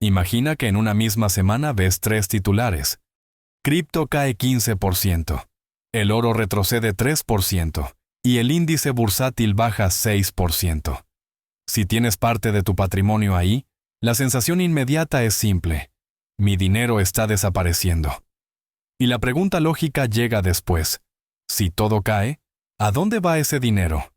Imagina que en una misma semana ves 3 titulares. Cripto cae 15%, el oro retrocede 3% y el índice bursátil baja 6%. Si tienes parte de tu patrimonio ahí, la sensación inmediata es simple: mi dinero está desapareciendo. Y la pregunta lógica llega después: si todo cae, ¿a dónde va ese dinero?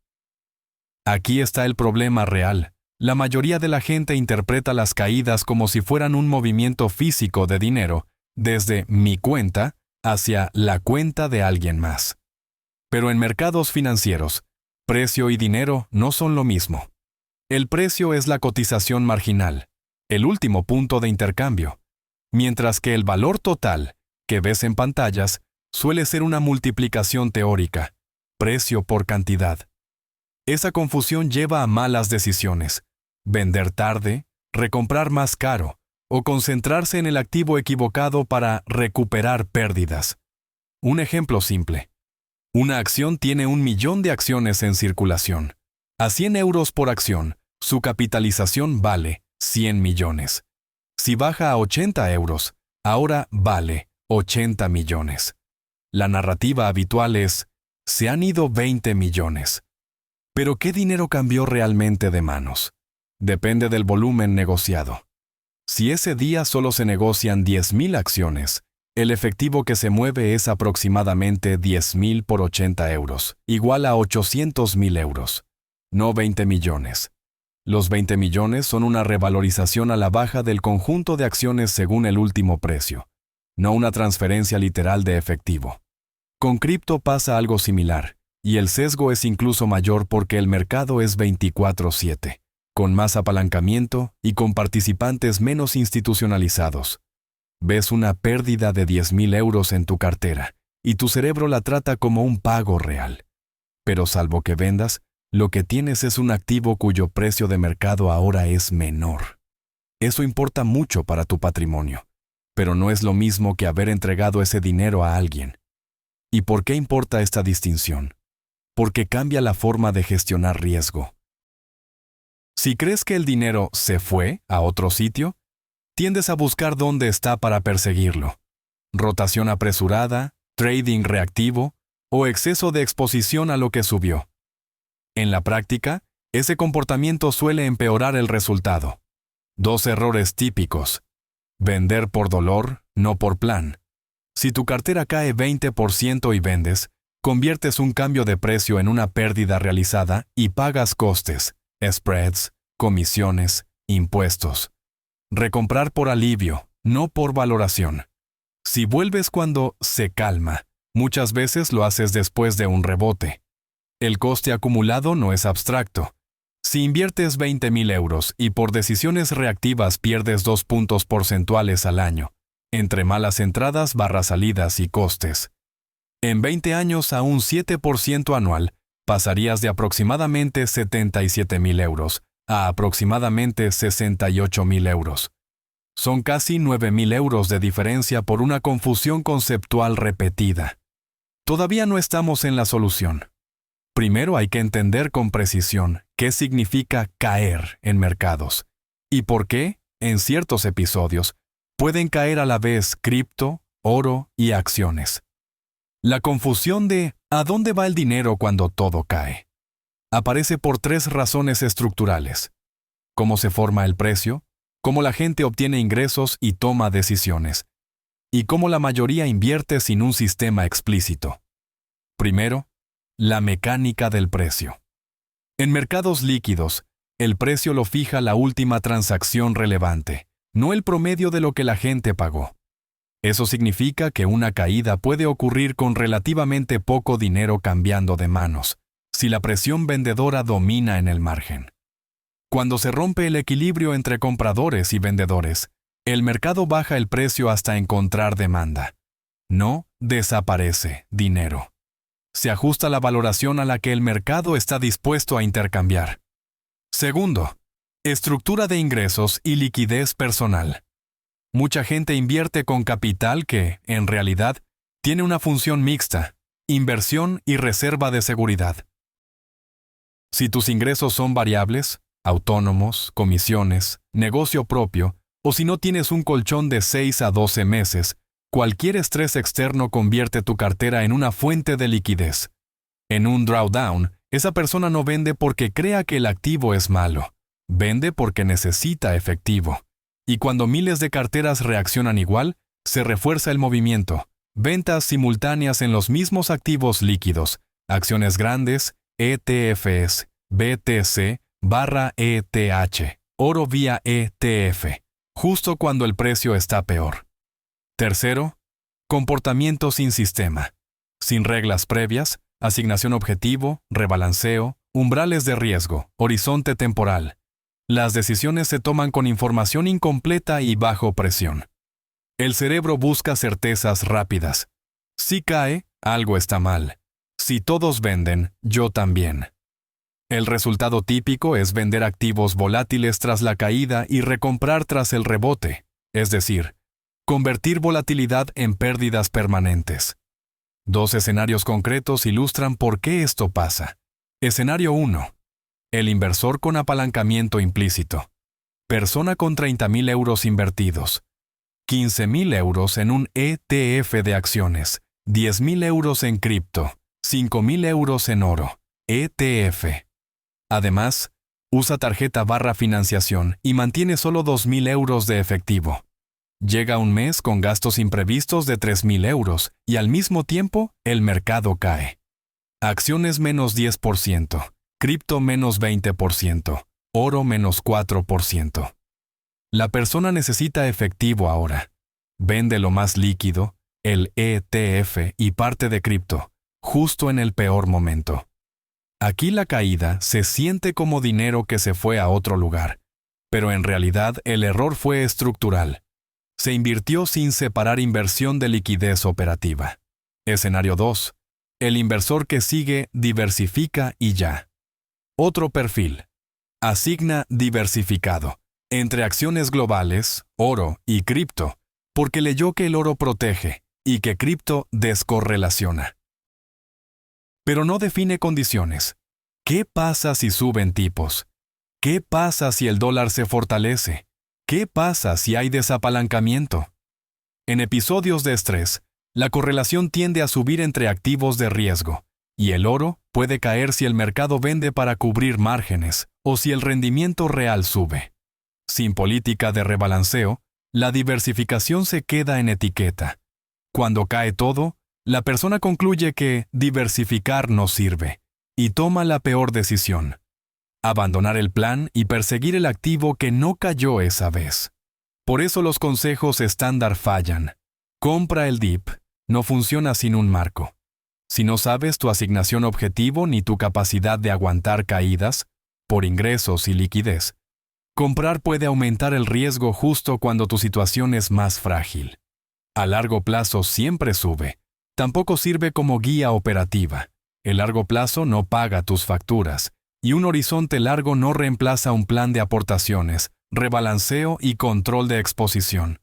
Aquí está el problema real. La mayoría de la gente interpreta las caídas como si fueran un movimiento físico de dinero, desde mi cuenta hacia la cuenta de alguien más. Pero en mercados financieros, precio y dinero no son lo mismo. El precio es la cotización marginal, el último punto de intercambio, mientras que el valor total, que ves en pantallas, suele ser una multiplicación teórica, precio por cantidad. Esa confusión lleva a malas decisiones: vender tarde, recomprar más caro, o concentrarse en el activo equivocado para recuperar pérdidas. Un ejemplo simple. Una acción tiene 1.000.000 de acciones en circulación. A 100 euros por acción, su capitalización vale 100 millones. Si baja a 80 euros, ahora vale 80 millones. La narrativa habitual es: se han ido 20 millones. Pero ¿qué dinero cambió realmente de manos? Depende del volumen negociado. Si ese día solo se negocian 10.000 acciones, el efectivo que se mueve es aproximadamente 10.000 por 80 euros, igual a 800.000 euros, no 20 millones. Los 20 millones son una revalorización a la baja del conjunto de acciones según el último precio, no una transferencia literal de efectivo. Con cripto pasa algo similar, y el sesgo es incluso mayor porque el mercado es 24/7. Con más apalancamiento y con participantes menos institucionalizados. Ves una pérdida de 10.000 euros en tu cartera y tu cerebro la trata como un pago real. Pero salvo que vendas, lo que tienes es un activo cuyo precio de mercado ahora es menor. Eso importa mucho para tu patrimonio, pero no es lo mismo que haber entregado ese dinero a alguien. ¿Y por qué importa esta distinción? Porque cambia la forma de gestionar riesgo. Si crees que el dinero se fue a otro sitio, tiendes a buscar dónde está para perseguirlo. Rotación apresurada, trading reactivo o exceso de exposición a lo que subió. En la práctica, ese comportamiento suele empeorar el resultado. 2 errores típicos. Vender por dolor, no por plan. Si tu cartera cae 20% y vendes, conviertes un cambio de precio en una pérdida realizada y pagas costes, spreads, comisiones, impuestos. Recomprar por alivio, no por valoración. Si vuelves cuando se calma, muchas veces lo haces después de un rebote. El coste acumulado no es abstracto. Si inviertes 20.000 euros y por decisiones reactivas pierdes 2 puntos porcentuales al año, entre malas entradas, salidas y costes. En 20 años a un 7% anual, pasarías de aproximadamente 77.000 euros a aproximadamente 68.000 euros. Son casi 9.000 euros de diferencia por una confusión conceptual repetida. Todavía no estamos en la solución. Primero hay que entender con precisión qué significa caer en mercados y por qué, en ciertos episodios, pueden caer a la vez cripto, oro y acciones. La confusión de ¿a dónde va el dinero cuando todo cae? Aparece por 3 razones estructurales: cómo se forma el precio, cómo la gente obtiene ingresos y toma decisiones, y cómo la mayoría invierte sin un sistema explícito. Primero, la mecánica del precio. En mercados líquidos, el precio lo fija la última transacción relevante, no el promedio de lo que la gente pagó. Eso significa que una caída puede ocurrir con relativamente poco dinero cambiando de manos, si la presión vendedora domina en el margen. Cuando se rompe el equilibrio entre compradores y vendedores, el mercado baja el precio hasta encontrar demanda. No desaparece dinero. Se ajusta la valoración a la que el mercado está dispuesto a intercambiar. Segundo, estructura de ingresos y liquidez personal. Mucha gente invierte con capital que, en realidad, tiene una función mixta: inversión y reserva de seguridad. Si tus ingresos son variables, autónomos, comisiones, negocio propio, O si no tienes un colchón de 6 a 12 meses, cualquier estrés externo convierte tu cartera en una fuente de liquidez. En un drawdown, esa persona no vende porque crea que el activo es malo. Vende porque necesita efectivo. Y cuando miles de carteras reaccionan igual, se refuerza el movimiento. Ventas simultáneas en los mismos activos líquidos, acciones grandes, ETFs, BTC/ETH, oro vía ETF, justo cuando el precio está peor. Tercero, comportamiento sin sistema, sin reglas previas, asignación objetivo, rebalanceo, umbrales de riesgo, horizonte temporal. Las decisiones se toman con información incompleta y bajo presión. El cerebro busca certezas rápidas. Si cae, algo está mal. Si todos venden, yo también. El resultado típico es vender activos volátiles tras la caída y recomprar tras el rebote, es decir, convertir volatilidad en pérdidas permanentes. Dos escenarios concretos ilustran por qué esto pasa. Escenario 1. El inversor con apalancamiento implícito. Persona con 30.000 euros invertidos. 15.000 euros en un ETF de acciones, 10.000 euros en cripto, 5.000 euros en oro, ETF. Además, usa tarjeta/financiación y mantiene solo 2.000 euros de efectivo. Llega un mes con gastos imprevistos de 3.000 euros y al mismo tiempo el mercado cae. Acciones menos 10%, cripto menos 20%, oro menos 4%. La persona necesita efectivo ahora. Vende lo más líquido, el ETF y parte de cripto, justo en el peor momento. Aquí la caída se siente como dinero que se fue a otro lugar, pero en realidad el error fue estructural. Se invirtió sin separar inversión de liquidez operativa. Escenario 2. El inversor que sigue diversifica y ya. Otro perfil. Asigna diversificado entre acciones globales, oro y cripto, porque leyó que el oro protege y que cripto descorrelaciona. Pero no define condiciones. ¿Qué pasa si suben tipos? ¿Qué pasa si el dólar se fortalece? ¿Qué pasa si hay desapalancamiento? En episodios de estrés, la correlación tiende a subir entre activos de riesgo, y el oro puede caer si el mercado vende para cubrir márgenes o si el rendimiento real sube. Sin política de rebalanceo, la diversificación se queda en etiqueta. Cuando cae todo, la persona concluye que diversificar no sirve y toma la peor decisión: abandonar el plan y perseguir el activo que no cayó esa vez. Por eso los consejos estándar fallan. Compra el dip. No funciona sin un marco. Si no sabes tu asignación objetivo ni tu capacidad de aguantar caídas, por ingresos y liquidez, comprar puede aumentar el riesgo justo cuando tu situación es más frágil. A largo plazo siempre sube. Tampoco sirve como guía operativa. El largo plazo no paga tus facturas, y un horizonte largo no reemplaza un plan de aportaciones, rebalanceo y control de exposición.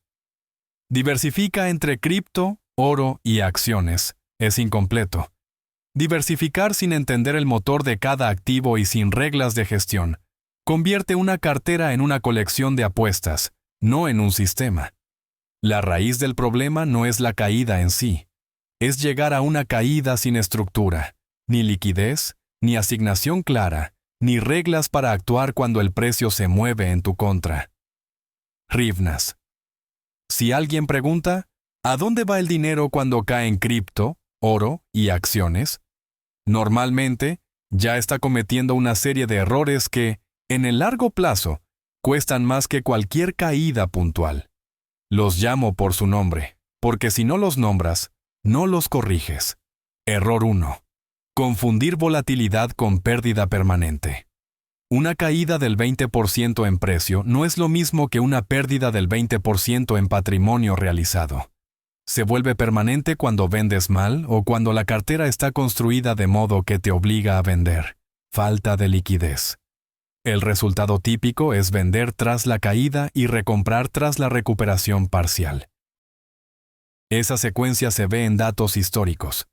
Diversifica entre cripto, oro y acciones. Es incompleto. Diversificar sin entender el motor de cada activo y sin reglas de gestión convierte una cartera en una colección de apuestas, no en un sistema. La raíz del problema no es la caída en sí. Es llegar a una caída sin estructura, ni liquidez, ni asignación clara, ni reglas para actuar cuando el precio se mueve en tu contra. Rivnas. Si alguien pregunta, ¿a dónde va el dinero cuando cae en cripto, oro y acciones? Normalmente, ya está cometiendo una serie de errores que, en el largo plazo, cuestan más que cualquier caída puntual. Los llamo por su nombre, porque si no los nombras, no los corriges. Error 1. Confundir volatilidad con pérdida permanente. Una caída del 20% en precio no es lo mismo que una pérdida del 20% en patrimonio realizado. Se vuelve permanente cuando vendes mal o cuando la cartera está construida de modo que te obliga a vender. Falta de liquidez. El resultado típico es vender tras la caída y recomprar tras la recuperación parcial. Esa secuencia se ve en datos históricos.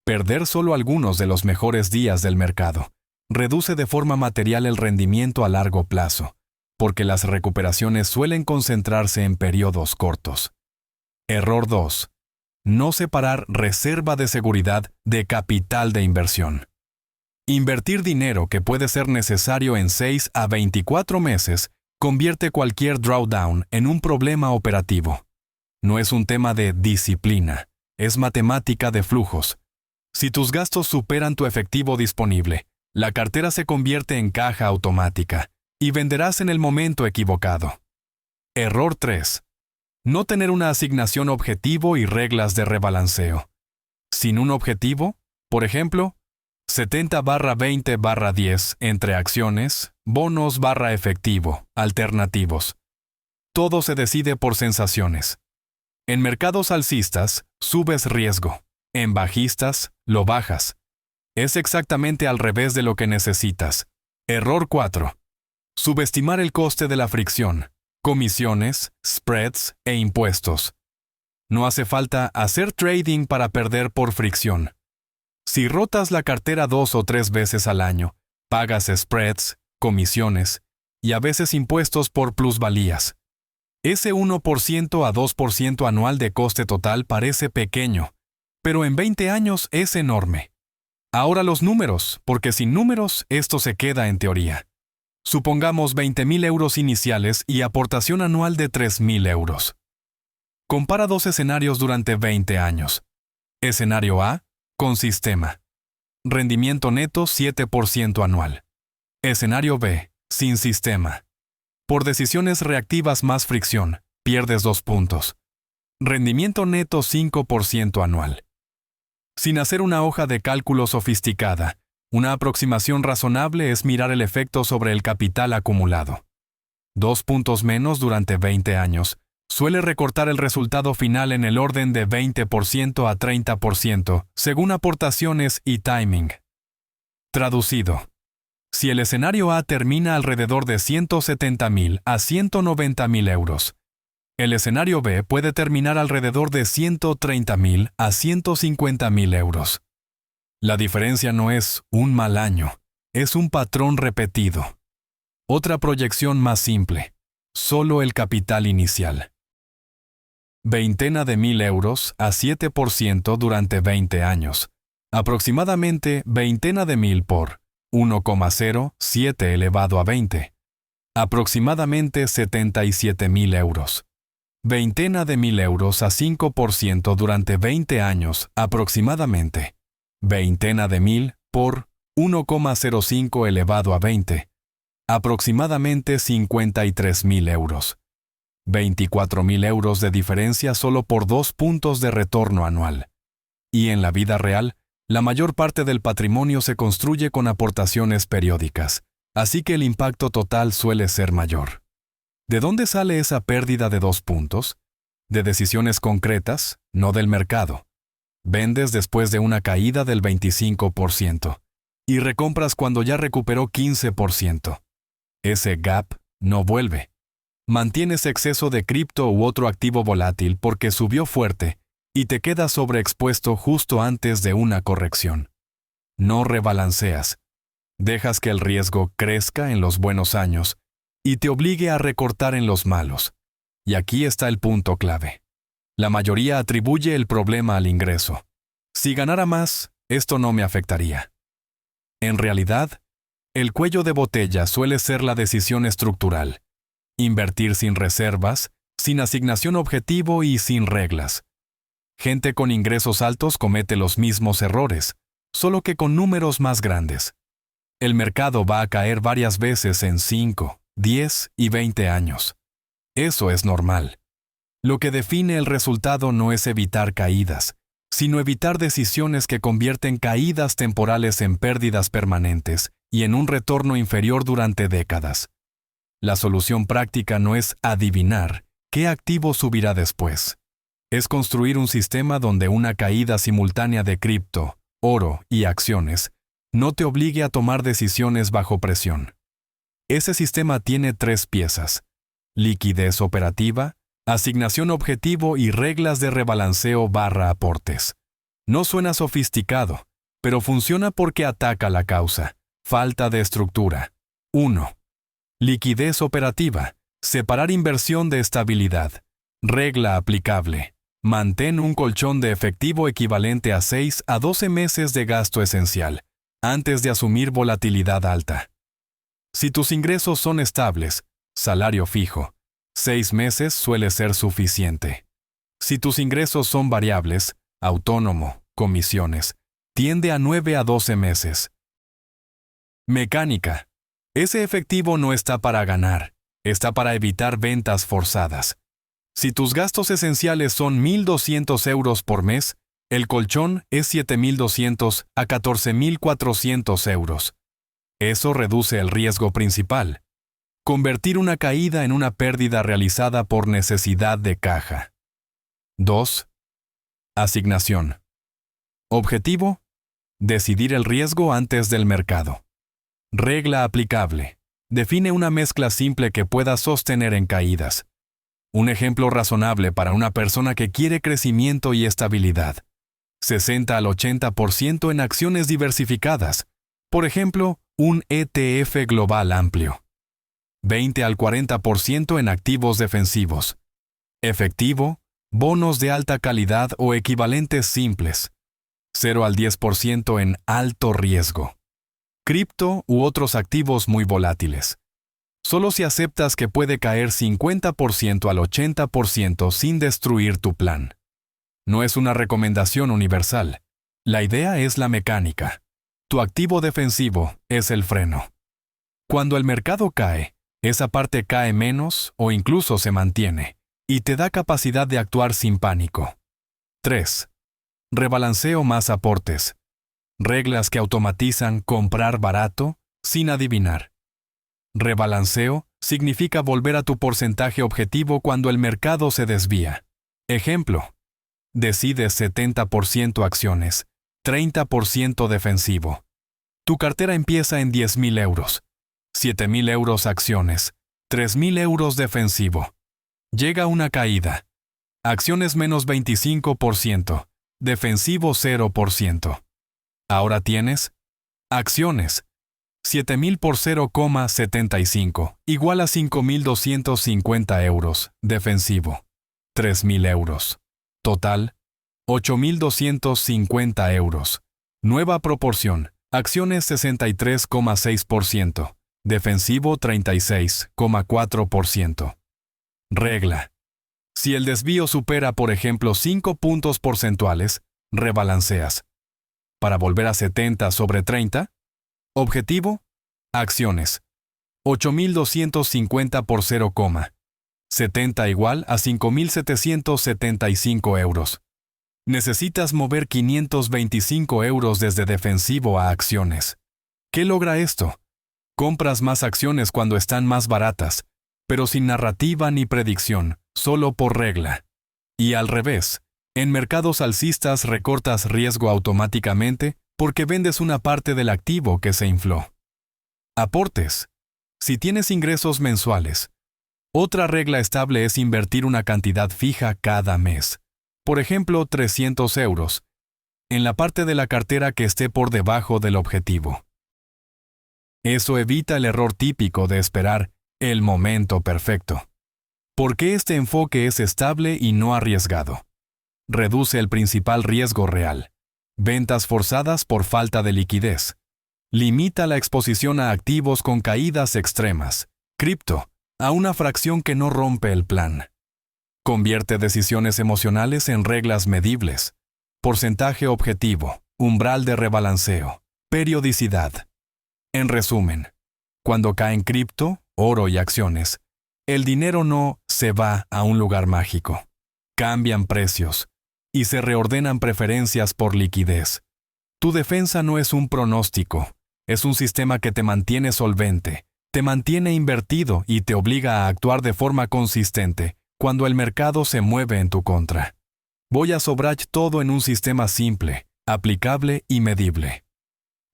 Perder solo algunos de los mejores días del mercado reduce de forma material el rendimiento a largo plazo, porque las recuperaciones suelen concentrarse en periodos cortos. Error 2. No separar reserva de seguridad de capital de inversión. Invertir dinero que puede ser necesario en 6 a 24 meses convierte cualquier drawdown en un problema operativo. No es un tema de disciplina, es matemática de flujos. Si tus gastos superan tu efectivo disponible, la cartera se convierte en caja automática y venderás en el momento equivocado. Error 3. No tener una asignación objetivo y reglas de rebalanceo. Sin un objetivo, por ejemplo, 70/20/10 entre acciones, bonos efectivo, alternativos. Todo se decide por sensaciones. En mercados alcistas, subes riesgo. En bajistas, lo bajas. Es exactamente al revés de lo que necesitas. Error 4. Subestimar el coste de la fricción, comisiones, spreads e impuestos. No hace falta hacer trading para perder por fricción. Si rotas la cartera 2 o 3 veces al año, pagas spreads, comisiones y a veces impuestos por plusvalías. Ese 1% a 2% anual de coste total parece pequeño, pero en 20 años es enorme. Ahora los números, porque sin números esto se queda en teoría. Supongamos 20.000 euros iniciales y aportación anual de 3.000 euros. Compara dos escenarios durante 20 años. Escenario A, con sistema. Rendimiento neto 7% anual. Escenario B, sin sistema. Por decisiones reactivas más fricción, pierdes 2 puntos. Rendimiento neto 5% anual. Sin hacer una hoja de cálculo sofisticada, una aproximación razonable es mirar el efecto sobre el capital acumulado. 2 puntos menos durante 20 años suele recortar el resultado final en el orden de 20% a 30%, según aportaciones y timing. Traducido. Si el escenario A termina alrededor de 170.000 a 190.000 euros, el escenario B puede terminar alrededor de 130.000 a 150.000 euros. La diferencia no es un mal año, es un patrón repetido. Otra proyección más simple, solo el capital inicial. Veintena de 1.000 euros a 7% durante 20 años. Aproximadamente veintena de 1.000 por 1,07 elevado a 20. Aproximadamente 77.000 euros. Veintena de 1.000 euros a 5% durante 20 años, aproximadamente. Veintena de 1.000 por 1,05 elevado a 20. Aproximadamente 53.000 euros. 24.000 euros de diferencia solo por 2 puntos de retorno anual. Y en la vida real, la mayor parte del patrimonio se construye con aportaciones periódicas, así que el impacto total suele ser mayor. ¿De dónde sale esa pérdida de 2 puntos? De decisiones concretas, no del mercado. Vendes después de una caída del 25% y recompras cuando ya recuperó 15%. Ese gap no vuelve. Mantienes exceso de cripto u otro activo volátil porque subió fuerte y te quedas sobreexpuesto justo antes de una corrección. No rebalanceas. Dejas que el riesgo crezca en los buenos años y te obligue a recortar en los malos. Y aquí está el punto clave. La mayoría atribuye el problema al ingreso. Si ganara más, esto no me afectaría. En realidad, el cuello de botella suele ser la decisión estructural. Invertir sin reservas, sin asignación objetivo y sin reglas. Gente con ingresos altos comete los mismos errores, solo que con números más grandes. El mercado va a caer varias veces en 5, 10 y 20 años. Eso es normal. Lo que define el resultado no es evitar caídas, sino evitar decisiones que convierten caídas temporales en pérdidas permanentes y en un retorno inferior durante décadas. La solución práctica no es adivinar qué activo subirá después. Es construir un sistema donde una caída simultánea de cripto, oro y acciones no te obligue a tomar decisiones bajo presión. Ese sistema tiene 3 piezas: liquidez operativa, asignación objetivo y reglas de rebalanceo /aportes. No suena sofisticado, pero funciona porque ataca la causa: falta de estructura. 1. Liquidez operativa. Separar inversión de estabilidad. Regla aplicable. Mantén un colchón de efectivo equivalente a 6 a 12 meses de gasto esencial, antes de asumir volatilidad alta. Si tus ingresos son estables, salario fijo, 6 meses suele ser suficiente. Si tus ingresos son variables, autónomo, comisiones, tiende a 9 a 12 meses. Mecánica. Ese efectivo no está para ganar, está para evitar ventas forzadas. Si tus gastos esenciales son 1.200 euros por mes, el colchón es 7.200 a 14.400 euros. Eso reduce el riesgo principal. Convertir una caída en una pérdida realizada por necesidad de caja. 2. Asignación. Objetivo: decidir el riesgo antes del mercado. Regla aplicable. Define una mezcla simple que puedas sostener en caídas. Un ejemplo razonable para una persona que quiere crecimiento y estabilidad. 60 al 80% en acciones diversificadas. Por ejemplo, un ETF global amplio. 20 al 40% en activos defensivos. Efectivo, bonos de alta calidad o equivalentes simples. 0 al 10% en alto riesgo. Cripto u otros activos muy volátiles. Solo si aceptas que puede caer 50% al 80% sin destruir tu plan. No es una recomendación universal. La idea es la mecánica. Tu activo defensivo es el freno. Cuando el mercado cae, esa parte cae menos o incluso se mantiene, y te da capacidad de actuar sin pánico. 3. Rebalanceo más aportes. Reglas que automatizan comprar barato sin adivinar. Rebalanceo significa volver a tu porcentaje objetivo cuando el mercado se desvía. Ejemplo: decides 70% acciones, 30% defensivo. Tu cartera empieza en 10.000 euros. 7.000 euros acciones, 3.000 euros defensivo. Llega una caída. Acciones menos 25%, defensivo 0%. Ahora tienes acciones. 7.000 por 0,75, igual a 5.250 euros, defensivo. 3.000 euros. Total, 8.250 euros. Nueva proporción, acciones 63,6%, defensivo 36,4%. Regla. Si el desvío supera, por ejemplo, 5 puntos porcentuales, rebalanceas. Para volver a 70 sobre 30, objetivo: acciones. 8.250 por 0,70 igual a 5.775 euros. Necesitas mover 525 euros desde defensivo a acciones. ¿Qué logra esto? Compras más acciones cuando están más baratas, pero sin narrativa ni predicción, solo por regla. Y al revés, en mercados alcistas recortas riesgo automáticamente porque vendes una parte del activo que se infló. Aportes. Si tienes ingresos mensuales, otra regla estable es invertir una cantidad fija cada mes. Por ejemplo, 300 euros, en la parte de la cartera que esté por debajo del objetivo. Eso evita el error típico de esperar el momento perfecto. Porque este enfoque es estable y no arriesgado. Reduce el principal riesgo real: ventas forzadas por falta de liquidez. Limita la exposición a activos con caídas extremas, cripto, a una fracción que no rompe el plan. Convierte decisiones emocionales en reglas medibles. Porcentaje objetivo, umbral de rebalanceo, periodicidad. En resumen, cuando caen cripto, oro y acciones, el dinero no se va a un lugar mágico. Cambian precios y se reordenan preferencias por liquidez. Tu defensa no es un pronóstico, es un sistema que te mantiene solvente, te mantiene invertido y te obliga a actuar de forma consistente cuando el mercado se mueve en tu contra. Voy a sobrar todo en un sistema simple, aplicable y medible.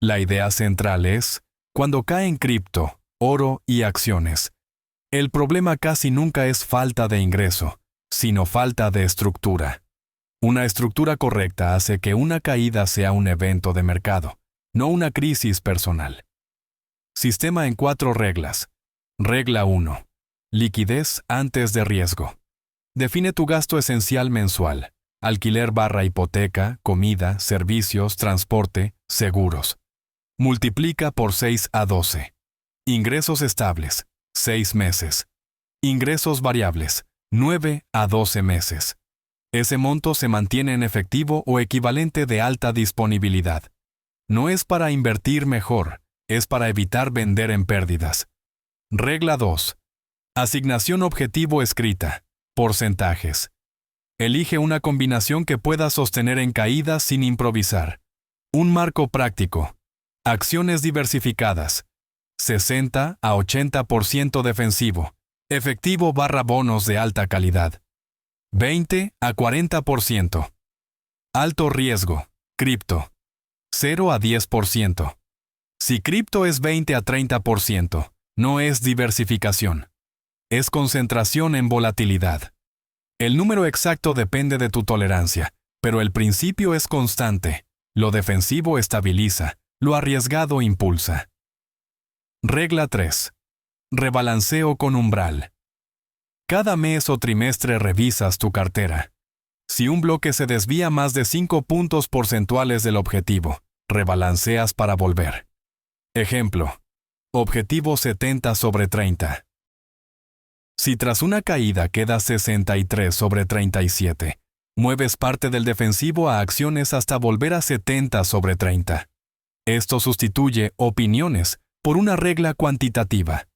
La idea central es, cuando caen cripto, oro y acciones, el problema casi nunca es falta de ingreso, sino falta de estructura. Una estructura correcta hace que una caída sea un evento de mercado, no una crisis personal. Sistema en 4 reglas. Regla 1. Liquidez antes de riesgo. Define tu gasto esencial mensual: alquiler/hipoteca, comida, servicios, transporte, seguros. Multiplica por 6 a 12. Ingresos estables, 6 meses. Ingresos variables, 9 a 12 meses. Ese monto se mantiene en efectivo o equivalente de alta disponibilidad. No es para invertir mejor, es para evitar vender en pérdidas. Regla 2. Asignación objetivo escrita. Porcentajes. Elige una combinación que puedas sostener en caídas sin improvisar. Un marco práctico. Acciones diversificadas. 60 a 80% defensivo. Efectivo/bonos de alta calidad. 20 a 40%. Alto riesgo. Cripto. 0 a 10%. Si cripto es 20 a 30%, no es diversificación. Es concentración en volatilidad. El número exacto depende de tu tolerancia, pero el principio es constante. Lo defensivo estabiliza, lo arriesgado impulsa. Regla 3. Rebalanceo con umbral. Cada mes o trimestre revisas tu cartera. Si un bloque se desvía más de 5 puntos porcentuales del objetivo, rebalanceas para volver. Ejemplo. Objetivo 70/30. Si tras una caída queda 63/37, mueves parte del defensivo a acciones hasta volver a 70/30. Esto sustituye opiniones por una regla cuantitativa.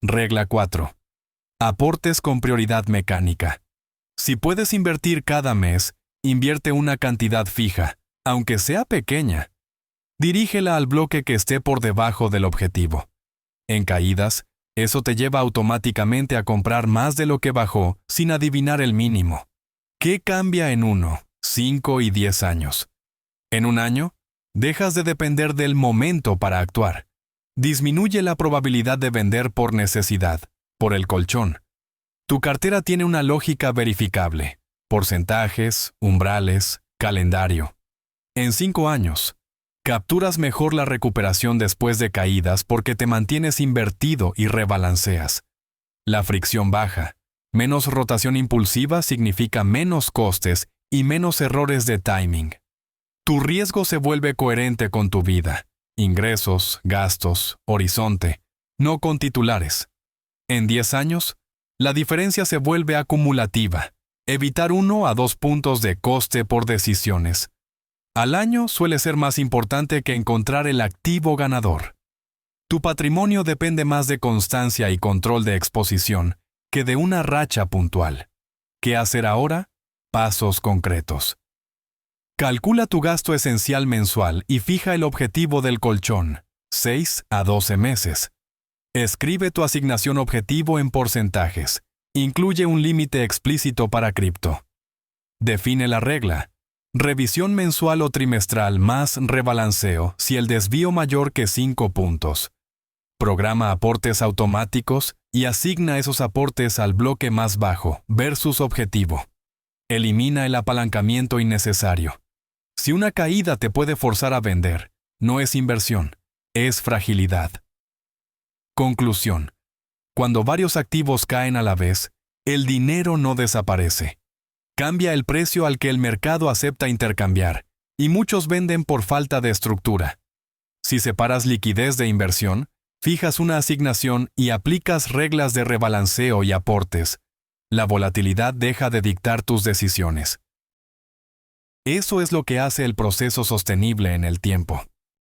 Regla 4. Aportes con prioridad mecánica. Si puedes invertir cada mes, invierte una cantidad fija, aunque sea pequeña. Dirígela al bloque que esté por debajo del objetivo. En caídas, eso te lleva automáticamente a comprar más de lo que bajó sin adivinar el mínimo. ¿Qué cambia en 1, 5 y 10 años? En un año, dejas de depender del momento para actuar. Disminuye la probabilidad de vender por necesidad, por el colchón. Tu cartera tiene una lógica verificable: porcentajes, umbrales, calendario. En 5 años, capturas mejor la recuperación después de caídas porque te mantienes invertido y rebalanceas. La fricción baja. Menos rotación impulsiva significa menos costes y menos errores de timing. Tu riesgo se vuelve coherente con tu vida, ingresos, gastos, horizonte, no con titulares. En 10 años, la diferencia se vuelve acumulativa. Evitar 1 a 2 puntos de coste por decisiones. Al año suele ser más importante que encontrar el activo ganador. Tu patrimonio depende más de constancia y control de exposición que de una racha puntual. ¿Qué hacer ahora? Pasos concretos. Calcula tu gasto esencial mensual y fija el objetivo del colchón, 6 a 12 meses. Escribe tu asignación objetivo en porcentajes. Incluye un límite explícito para cripto. Define la regla. Revisión mensual o trimestral más rebalanceo si el desvío mayor que 5 puntos. Programa aportes automáticos y asigna esos aportes al bloque más bajo versus objetivo. Elimina el apalancamiento innecesario. Si una caída te puede forzar a vender, no es inversión, es fragilidad. Conclusión. Cuando varios activos caen a la vez, el dinero no desaparece. Cambia el precio al que el mercado acepta intercambiar, y muchos venden por falta de estructura. Si separas liquidez de inversión, fijas una asignación y aplicas reglas de rebalanceo y aportes, la volatilidad deja de dictar tus decisiones. Eso es lo que hace el proceso sostenible en el tiempo.